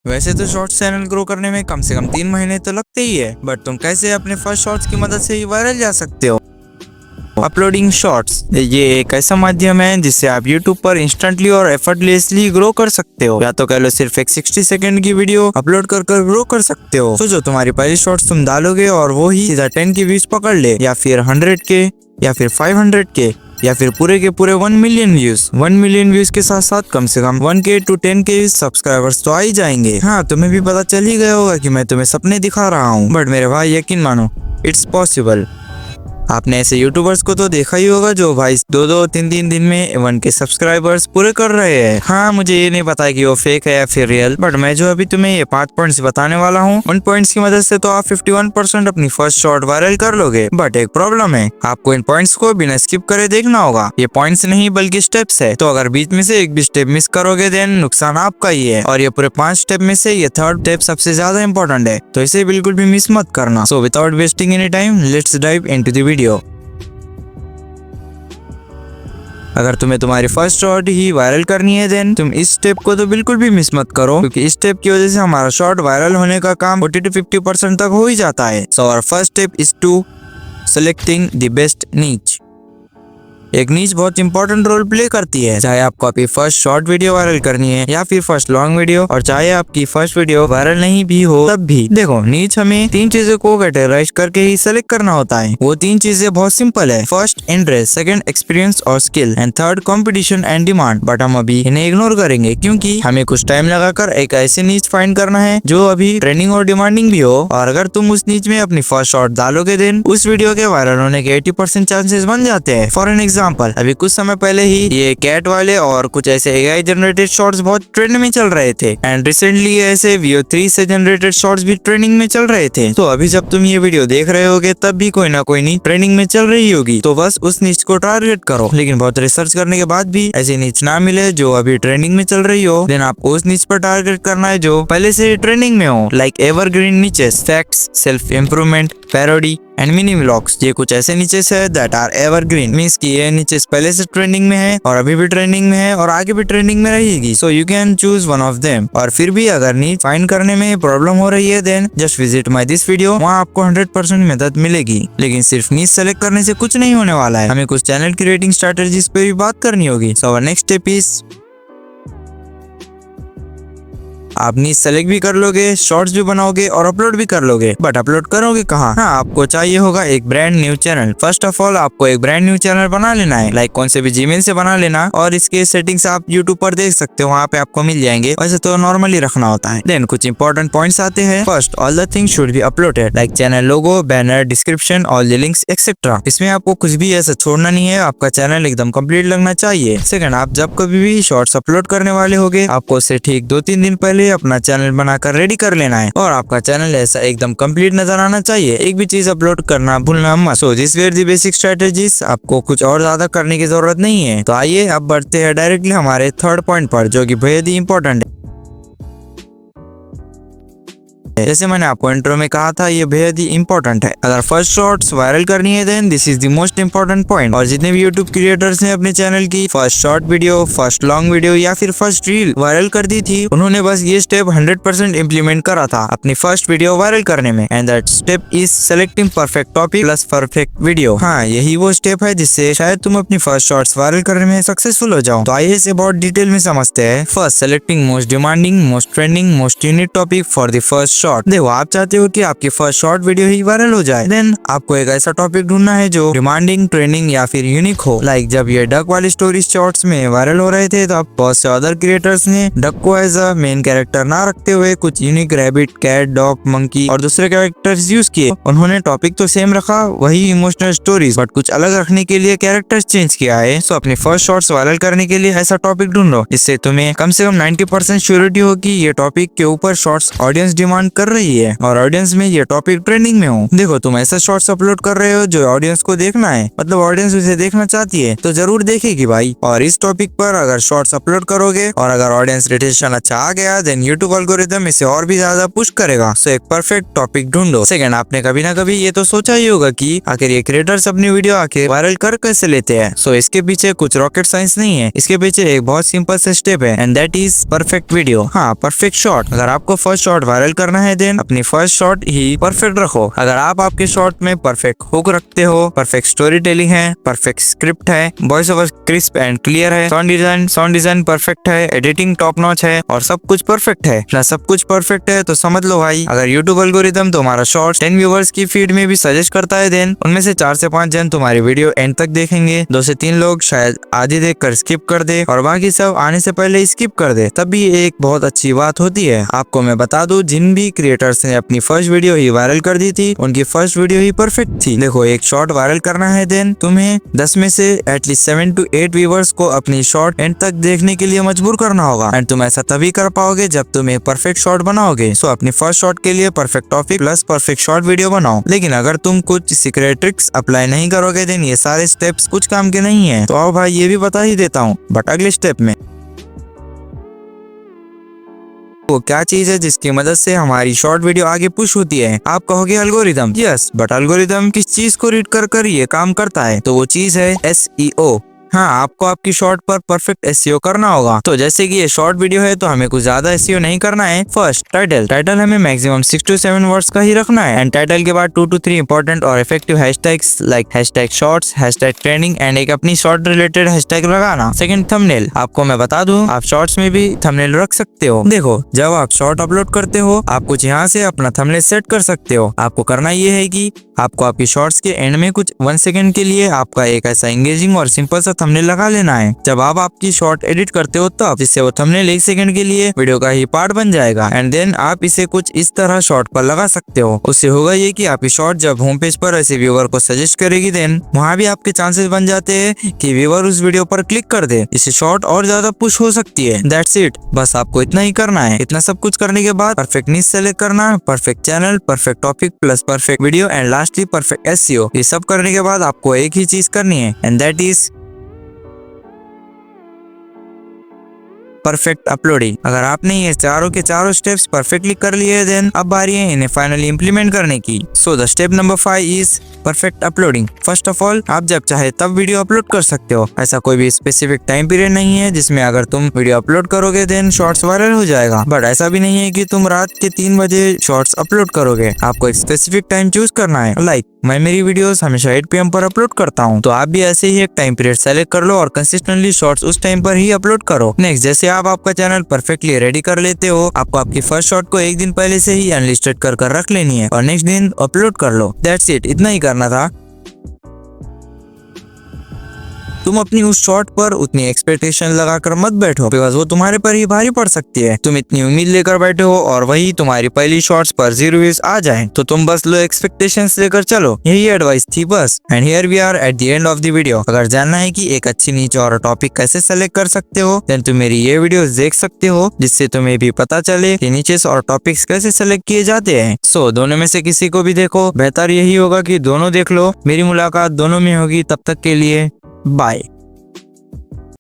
वैसे तो shorts channel grow करने में कम से कम 3 महीने तो लगते ही है, बट तुम कैसे अपने फर्स्ट शॉर्ट्स की मदद से ही वायरल जा सकते हो। अपलोडिंग शॉर्ट्स, ये एक ऐसा माध्यम है जिससे आप YouTube पर इंस्टेंटली और एफर्टलेसली ग्रो कर सकते हो। या तो कह लो सिर्फ एक 60 सेकंड की वीडियो अपलोड कर ग्रो कर सकते हो। सोचो तुम्हारी पहली शॉर्ट्स तुम डालोगे और वो ही सीधा 10 की व्यूज पकड़ ले, या फिर 100 के, या फिर 500 के, या फिर पूरे के पूरे 1 मिलियन व्यूज। 1 मिलियन व्यूज के साथ साथ कम से कम 1K to 10K सब्सक्राइबर्स तो आ ही जाएंगे। हाँ, तुम्हें भी पता चल ही गया होगा कि मैं तुम्हें सपने दिखा रहा हूँ, बट मेरे भाई यकीन मानो, इट्स पॉसिबल। आपने ऐसे यूट्यूबर्स को तो देखा ही होगा जो भाई 2-2, 3-3 दिन में 1K सब्सक्राइबर्स पूरे कर रहे हैं। हाँ, मुझे ये नहीं पता कि वो फेक है या फिर रियल, बट मैं जो अभी तुम्हें ये 5 पॉइंट्स बताने वाला हूँ, उन पॉइंट्स की मदद से तो आप 51% अपनी फर्स्ट शॉट वायरल कर लोगे। बट एक प्रॉब्लम है, आपको इन पॉइंट्स को बिना स्किप करे देखना होगा। ये पॉइंट्स नहीं बल्कि स्टेप्स है, तो अगर बीच में से एक भी स्टेप मिस करोगे देन नुकसान आपका ही है। और ये पूरे 5 स्टेप में से ये 3rd स्टेप सबसे ज्यादा इंपॉर्टेंट है, तो इसे बिल्कुल भी मिस मत करना। So without wasting any time, let's dive into the video. अगर तुम्हें तुम्हारी फर्स्ट शॉट ही वायरल करनी है देन तुम इस स्टेप को तो बिल्कुल भी मिस मत करो, क्योंकि इस स्टेप की वजह से हमारा शॉट वायरल होने का काम 40 to 50% तक हो ही जाता है। So our first step is to selecting the best niche. एक नीच बहुत इंपॉर्टेंट रोल प्ले करती है, चाहे आपको अपनी फर्स्ट शॉर्ट वीडियो वायरल करनी है या फिर फर्स्ट लॉन्ग वीडियो, और चाहे आपकी फर्स्ट वीडियो वायरल नहीं भी हो तब भी। देखो, नीच हमें 3 चीजों को कैटेगराइज करके ही सेलेक्ट करना होता है। वो 3 चीजें बहुत सिंपल है। फर्स्ट इंटरेस्ट, सेकंड एक्सपीरियंस और skill, and third competition and demand. But हम अभी इन्हें इग्नोर करेंगे क्योंकि हमें कुछ टाइम लगाकर एक ऐसे नीच फाइंड करना है जो अभी ट्रेंडिंग और डिमांडिंग भी हो। और अगर तुम उस नीच में अपनी फर्स्ट शॉट डालोगे देन उस वीडियो के वायरल होने के 80% चांसेस बन जाते हैं। फॉर एन एग्जाम्पल, अभी कुछ समय पहले ही ये कैट वाले और कुछ ऐसे AI जनरेटेड शॉर्ट्स बहुत ट्रेंड में चल रहे थे, एंड रिसेंटली ऐसे VO3 से जनरेटेड शॉर्ट्स भी ट्रेंडिंग में चल रहे थे। तो अभी जब तुम ये वीडियो देख रहे होगे तब भी कोई ना कोई नीच ट्रेंडिंग में चल रही होगी, तो बस उस नीच को टारगेट करो। लेकिन बहुत रिसर्च करने के बाद भी ऐसी नीच ना मिले जो अभी ट्रेंडिंग में चल रही हो, देन आपको उस नीच पर टारगेट करना है जो पहले से ट्रेंडिंग में हो, like evergreen niches, facts, self improvement, parody and mini vlogs. ये कुछ ऐसे नीचेस है दैट आर एवरग्रीन, मींस कि ये नीचेस पहले से ट्रेंडिंग में है और अभी भी ट्रेंडिंग में है और आगे भी ट्रेंडिंग में रहेगी। So you can choose one of them. और फिर भी अगर नीच फाइंड करने में प्रॉब्लम हो रही है then just visit my this video, वहाँ आपको 100% मदद मिलेगी। लेकिन सिर्फ नीच सेलेक्ट करने से कुछ नहीं होने वाला है, हमें कुछ चैनल क्रिएटिंग स्ट्रेटेजीज पे भी बात करनी होगी। So our next step is, आप नीच सेलेक्ट भी कर लोगे, शॉर्ट्स भी बनाओगे और अपलोड भी कर लोगे, बट अपलोड करोगे कहाँ? हाँ, आपको चाहिए होगा एक brand new channel. First of all आपको एक ब्रांड न्यू चैनल बना लेना है, लाइक कौन से भी जीमेल से बना लेना, और इसके सेटिंग्स आप यूट्यूब पर देख सकते हो, वहाँ पे आपको मिल जाएंगे। वैसे तो नॉर्मली रखना होता है। देन कुछ इंपॉर्टेंट पॉइंट्स आते हैं। First, all the things should be uploaded, like channel logo, banner, description, all the links etcetera. इसमें आपको कुछ भी ऐसा छोड़ना नहीं है, आपका चैनल एकदम कंप्लीट लगना चाहिए। सेकंड, आप जब कभी भी शॉर्ट्स अपलोड करने वाले होगे, आपको उससे ठीक 2-3 दिन पहले अपना चैनल बनाकर रेडी कर लेना है, और आपका चैनल ऐसा एकदम कंप्लीट नजर आना चाहिए। एक भी चीज अपलोड करना भूलना मत। So this were the basic strategies, आपको कुछ और ज्यादा करने की जरूरत नहीं है। तो आइए अब बढ़ते हैं डायरेक्टली हमारे 3rd पॉइंट पर, जो कि बेहद ही इंपॉर्टेंट है। जैसे मैंने आपको इंट्रो में कहा था, ये बेहद ही इंपॉर्टेंट है। अगर फर्स्ट शॉर्ट्स वायरल करनी है then this is the most important point. और जितने भी यूट्यूब क्रिएटर्स ने अपने चैनल की first short video, first long video या फिर फर्स्ट रील वायरल कर दी थी, उन्होंने बस ये स्टेप 100% इम्प्लीमेंट करा था अपनी फर्स्ट वीडियो वायरल करने में, and that step is selecting perfect topic plus perfect video. हाँ, यही वो स्टेप है जिससे शायद तुम अपनी फर्स्ट शॉर्ट्स वायरल करने में सक्सेसफुल हो जाओ। तो आइए इसे बहुत डिटेल में समझते हैं। First, selecting most demanding, most trending, most unique topic for the first short. देखो, आप चाहते हो कि आपकी फर्स्ट शॉर्ट वीडियो ही वायरल हो जाए, देन आपको एक ऐसा टॉपिक ढूंढना है जो डिमांडिंग, ट्रेंडिंग या फिर यूनिक हो। लाइक जब ये डक वाली स्टोरी शॉर्ट्स में वायरल हो रहे थे, तो अब बहुत से अदर क्रिएटर्स ने डक को एज अ मेन कैरेक्टर ना रखते हुए कुछ unique rabbit, cat, dog, monkey और दूसरे कैरेक्टर्स यूज किए। उन्होंने टॉपिक तो सेम रखा, वही इमोशनल स्टोरीज, बट कुछ अलग रखने के लिए कैरेक्टर्स चेंज किया है। सो अपनी फर्स्ट शॉर्ट्स वायरल करने के लिए ऐसा टॉपिक ढूंढो जिससे तुम्हें कम से कम 90% श्योरिटी हो कि ये टॉपिक के ऊपर शॉर्ट्स ऑडियंस डिमांड कर रही है और ऑडियंस में ये टॉपिक ट्रेंडिंग में हो। देखो तुम ऐसे शॉर्ट्स अपलोड कर रहे हो जो ऑडियंस को देखना है, मतलब ऑडियंस उसे देखना चाहती है तो जरूर देखेगी भाई। और इस टॉपिक पर अगर शॉर्ट्स अपलोड करोगे और अगर ऑडियंस रिटेंशन अच्छा आ गया देन यूट्यूब एल्गोरिथम इसे और भी ज्यादा पुश करेगा। सो एक परफेक्ट टॉपिक ढूंढो। सेकंड, आपने कभी ना कभी ये तो सोचा ही होगा कि आखिर ये क्रिएटर्स अपनी वीडियो आके वायरल कर कैसे लेते हैं। सो इसके पीछे कुछ रॉकेट साइंस नहीं है, इसके पीछे एक बहुत सिंपल से स्टेप है and that is perfect video. हाँ, परफेक्ट शॉट। अगर आपको फर्स्ट शॉट वायरल करना है देन अपनी फर्स्ट शॉट ही परफेक्ट रखो। अगर आप आपके शॉट में परफेक्ट हुक रखते हो, परफेक्ट स्टोरी टेलिंग है, परफेक्ट स्क्रिप्ट है, voice over crisp and clear है, साउंड डिजाइन परफेक्ट है, एडिटिंग टॉप नॉच है और सब कुछ परफेक्ट है, प्लस सब कुछ परफेक्ट है, तो समझ लो भाई अगर यूट्यूब एल्गोरिथम तुम्हारा शॉर्ट 10 व्यूवर्स की फीड में भी सजेस्ट करता है देन उनमें से 4 से 5 जन तुम्हारी वीडियो एंड तक देखेंगे, 2 से 3 लोग शायद आधी देखकर स्किप कर दे और बाकी सब आने से पहले स्किप कर दे। तब भी एक बहुत अच्छी बात होती है। आपको मैं बता दूं, जिन भी क्रिएटर्स ने अपनी फर्स्ट वीडियो ही वायरल कर दी थी उनकी फर्स्ट वीडियो ही परफेक्ट थी। देखो एक शॉर्ट वायरल करना है देन तुम्हें 10 में से एटलीस्ट 7 to 8 व्यूवर्स को अपनी शॉर्ट एंड तक देखने के लिए मजबूर करना होगा एंड तुम ऐसा तभी कर पाओगे जब तुम एक परफेक्ट शॉट बनाओगे। सो अपनी फर्स्ट शॉट के लिए perfect topic plus perfect short video बनाओ। लेकिन अगर तुम कुछ सीक्रेट ट्रिक्स अप्लाई नहीं करोगे देन ये सारे स्टेप्स कुछ काम के नहीं है। तो आओ भाई ये भी बता ही देता हूँ, बट अगले स्टेप में वो क्या चीज है जिसकी मदद से हमारी शॉर्ट वीडियो आगे पुश होती है। आप कहोगे एल्गोरिथम। यस, बट एल्गोरिथम किस चीज को रीड कर कर ये काम करता है? तो वो चीज है SEO। हाँ, आपको आपकी शॉर्ट पर परफेक्ट SEO करना होगा। तो जैसे कि ये शॉर्ट वीडियो है तो हमें कुछ ज्यादा SEO नहीं करना है। फर्स्ट, टाइटल हमें मैक्सिमम 6 to 7 वर्ड्स का ही रखना है एंड टाइटल के बाद 2 to 3 इंपॉर्टेंट और effective hashtags like hashtag shorts, hashtag trending and एक अपनी शॉर्ट रिलेटेड हैशटैग लगाना। Second, thumbnail. आपको मैं बता दूं, आप शॉर्ट्स में भी थंबनेल रख सकते हो। देखो जब आप शॉर्ट अपलोड करते हो आप कुछ यहाँ से अपना थंबनेल सेट कर सकते हो। आपको करना ये है कि आपको आपकी शॉर्ट्स के एंड में कुछ 1 सेकंड के लिए आपका एक ऐसा एंगेजिंग और सिंपल सा थंबनेल लगा लेना है जब आप आपकी शॉर्ट एडिट करते हो तब, जिससे वो थंबनेल 1 सेकंड के लिए वीडियो का ही पार्ट बन जाएगा एंड देन आप इसे कुछ इस तरह शॉर्ट पर लगा सकते हो। उससे होगा ये कि आपकी शॉर्ट जब होम पेज पर ऐसे व्यूअर को सजेस्ट करेगी देन वहाँ भी आपके चांसेस बन जाते हैं कि व्यूअर उस वीडियो पर क्लिक कर दे, इससे शॉर्ट और ज्यादा पुश हो सकती है। दैट्स इट, बस आपको इतना ही करना है। इतना सब कुछ करने के बाद परफेक्ट नीश सेलेक्ट करना, perfect channel, perfect topic plus perfect video and lastly perfect SEO। ये सब करने के बाद आपको एक ही चीज करनी है and that is perfect uploading. अगर आपने ये चारों के चारों स्टेप्स परफेक्टली कर लिए देन अब बारी है इन्हें फाइनली इंप्लीमेंट करने की। So the step number 5 is perfect uploading. First of all, आप जब चाहे तब वीडियो अपलोड कर सकते हो। ऐसा कोई भी स्पेसिफिक टाइम पीरियड नहीं है जिसमें अगर तुम वीडियो अपलोड करोगे देन शॉर्ट्स वायरल हो जाएगा, बट ऐसा भी नहीं है कि तुम रात के 3 बजे शॉर्ट्स अपलोड करोगे। आपको एक स्पेसिफिक टाइम चूज करना है। लाइक मैं मेरी वीडियोस हमेशा 8 PM पर अपलोड करता हूँ, तो आप भी ऐसे ही एक टाइम पीरियड सेलेक्ट कर लो और कंसिस्टेंटली शॉर्ट्स उस टाइम पर ही अपलोड करो। नेक्स्ट, जैसे आप आपका चैनल परफेक्टली रेडी कर लेते हो, आपको आपकी फर्स्ट शॉट को एक दिन पहले से ही अनलिस्टेड कर रख लेनी है और नेक्स्ट दिन अपलोड कर लो। दैट्स इट, इतना ही करना था। तुम अपनी उस शॉट पर उतनी एक्सपेक्टेशन लगाकर मत बैठो बिकॉज वो तुम्हारे पर ही भारी पड़ सकती है। तुम इतनी उम्मीद लेकर बैठे हो और वही तुम्हारी पहली शॉट्स पर 0 व्यूज आ जाए तो तुम बस लो एक्सपेक्टेशंस लेकर चलो। यही एडवाइस थी बस। And here we are at the end of the video. अगर जानना है कि एक अच्छी नीच और टॉपिक कैसे सेलेक्ट कर सकते हो देन तुम मेरी ये वीडियो देख सकते हो, जिससे तुम्हें भी पता चले कि नीचेस और टॉपिक्स कैसे सेलेक्ट किए जाते हैं। सो दोनों में से किसी को भी देखो, बेहतर यही होगा कि दोनों देख लो। मेरी मुलाकात दोनों में होगी, तब तक के लिए बाय।